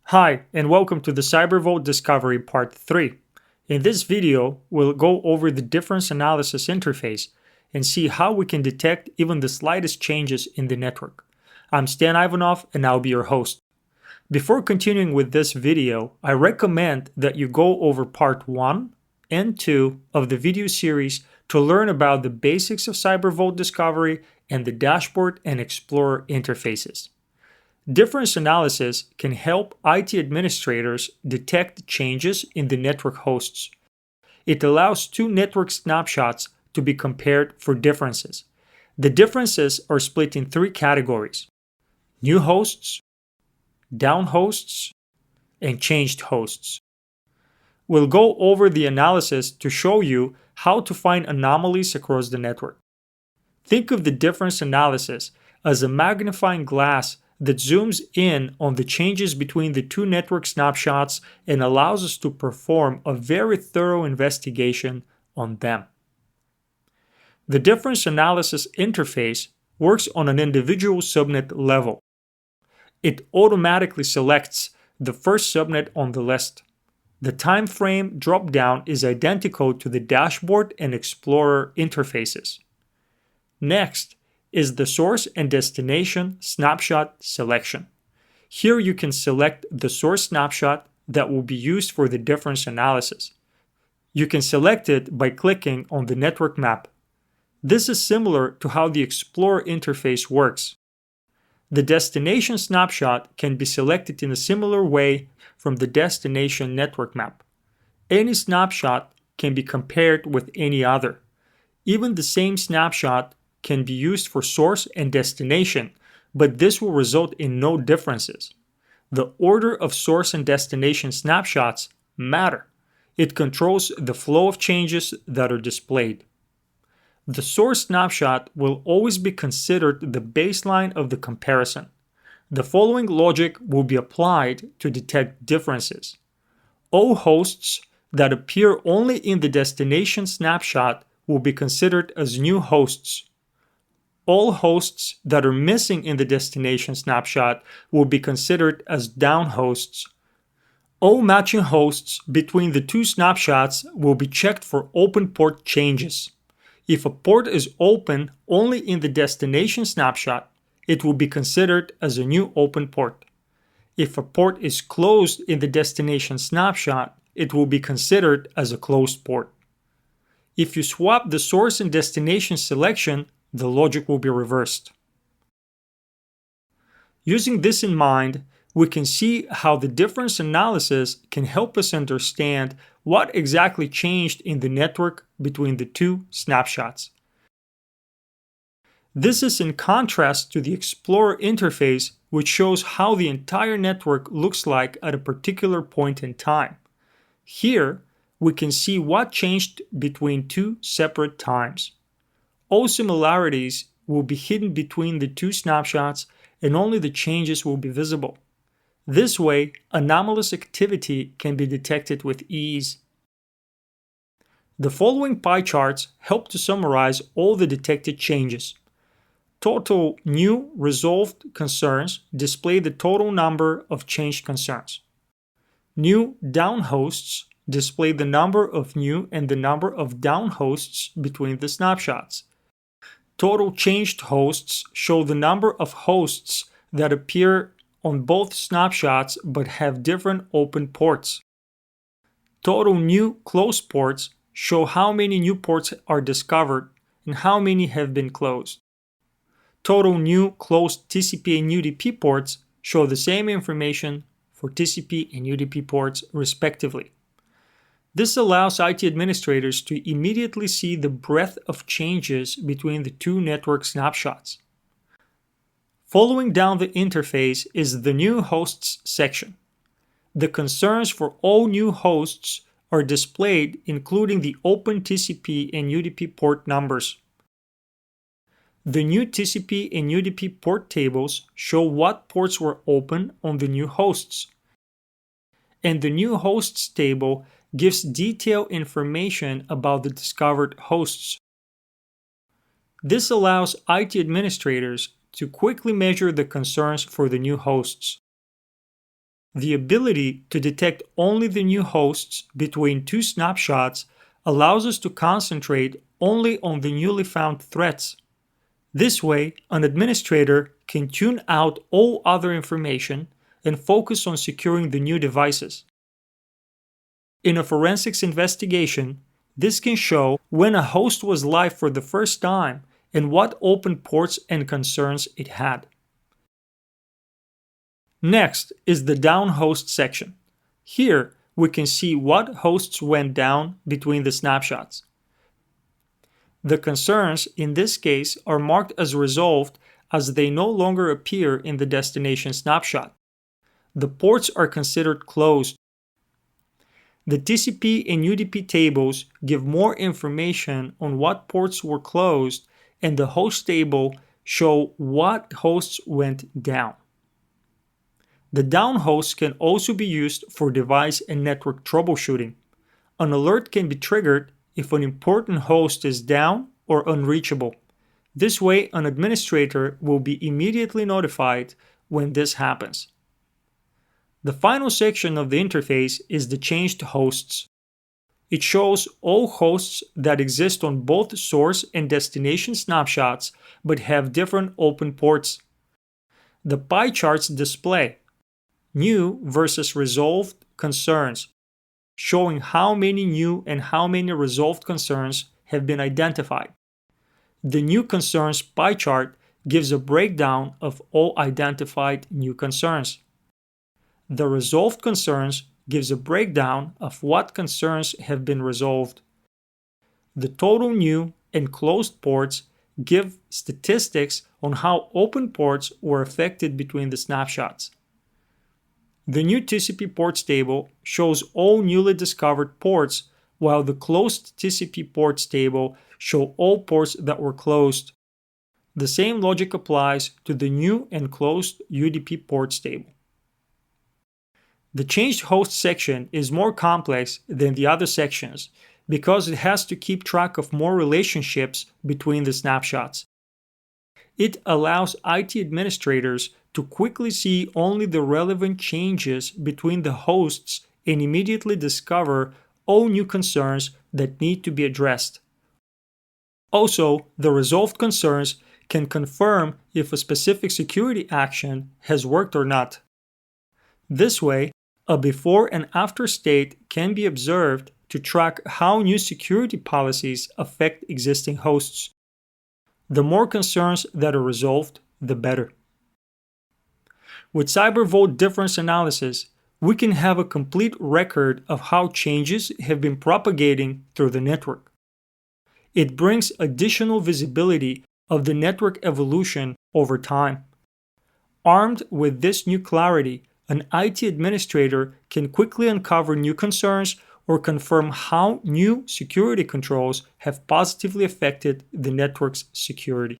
Hi, and welcome to the CyberVault Discovery Part 3. In this video, we'll go over the difference analysis interface and see how we can detect even the slightest changes in the network. I'm Stan Ivanov, and I'll be your host. Before continuing with this video, I recommend that you go over Part 1 and 2 of the video series to learn about the basics of CyberVault Discovery and the dashboard and Explorer interfaces. Difference analysis can help IT administrators detect changes in the network hosts. It allows two network snapshots to be compared for differences. The differences are split in three categories: new hosts, down hosts, and changed hosts. We'll go over the analysis to show you how to find anomalies across the network. Think of the difference analysis as a magnifying glass that zooms in on the changes between the two network snapshots and allows us to perform a very thorough investigation on them. The difference analysis interface works on an individual subnet level. It automatically selects the first subnet on the list. The time frame dropdown is identical to the dashboard and Explorer interfaces. Next is the source and destination snapshot selection. Here you can select the source snapshot that will be used for the difference analysis. You can select it by clicking on the network map. This is similar to how the Explorer interface works. The destination snapshot can be selected in a similar way from the destination network map. Any snapshot can be compared with any other. Even the same snapshot can be used for source and destination, but this will result in no differences. The order of source and destination snapshots matter. It controls the flow of changes that are displayed. The source snapshot will always be considered the baseline of the comparison. The following logic will be applied to detect differences. All hosts that appear only in the destination snapshot will be considered as new hosts. All hosts that are missing in the destination snapshot will be considered as down hosts. All matching hosts between the two snapshots will be checked for open port changes. If a port is open only in the destination snapshot, it will be considered as a new open port. If a port is closed in the destination snapshot, it will be considered as a closed port. If you swap the source and destination selection, the logic will be reversed. Using this in mind, we can see how the difference analysis can help us understand what exactly changed in the network between the two snapshots. This is in contrast to the Explorer interface, which shows how the entire network looks like at a particular point in time. Here, we can see what changed between two separate times. All similarities will be hidden between the two snapshots and only the changes will be visible. This way, anomalous activity can be detected with ease. The following pie charts help to summarize all the detected changes. Total new resolved concerns display the total number of changed concerns. New down hosts display the number of new and the number of down hosts between the snapshots. Total changed hosts show the number of hosts that appear on both snapshots but have different open ports. Total new closed ports show how many new ports are discovered and how many have been closed. Total new closed TCP and UDP ports show the same information for TCP and UDP ports respectively. This allows IT administrators to immediately see the breadth of changes between the two network snapshots. Following down the interface is the New Hosts section. The concerns for all new hosts are displayed, including the open TCP and UDP port numbers. The new TCP and UDP port tables show what ports were open on the new hosts. And the new hosts table gives detailed information about the discovered hosts. This allows IT administrators to quickly measure the concerns for the new hosts. The ability to detect only the new hosts between two snapshots allows us to concentrate only on the newly found threats. This way, an administrator can tune out all other information and focus on securing the new devices. In a forensics investigation, this can show when a host was live for the first time and what open ports and concerns it had. Next is the down host section. Here, we can see what hosts went down between the snapshots. The concerns in this case are marked as resolved as they no longer appear in the destination snapshot. The ports are considered closed. The TCP and UDP tables give more information on what ports were closed, and the host table show what hosts went down. The down host can also be used for device and network troubleshooting. An alert can be triggered if an important host is down or unreachable. This way, an administrator will be immediately notified when this happens. The final section of the interface is the changed hosts. It shows all hosts that exist on both source and destination snapshots but have different open ports. The pie charts display new versus resolved concerns, showing how many new and how many resolved concerns have been identified. The new concerns pie chart gives a breakdown of all identified new concerns. The resolved concerns gives a breakdown of what concerns have been resolved. The total new and closed ports give statistics on how open ports were affected between the snapshots. The new TCP ports table shows all newly discovered ports, while the closed TCP ports table shows all ports that were closed. The same logic applies to the new and closed UDP ports table. The changed host section is more complex than the other sections because it has to keep track of more relationships between the snapshots. It allows IT administrators to quickly see only the relevant changes between the hosts and immediately discover all new concerns that need to be addressed. Also, the resolved concerns can confirm if a specific security action has worked or not. This way, a before and after state can be observed to track how new security policies affect existing hosts. The more concerns that are resolved, the better. With CyberVault difference analysis, we can have a complete record of how changes have been propagating through the network. It brings additional visibility of the network evolution over time. Armed with this new clarity, an IT administrator can quickly uncover new concerns or confirm how new security controls have positively affected the network's security.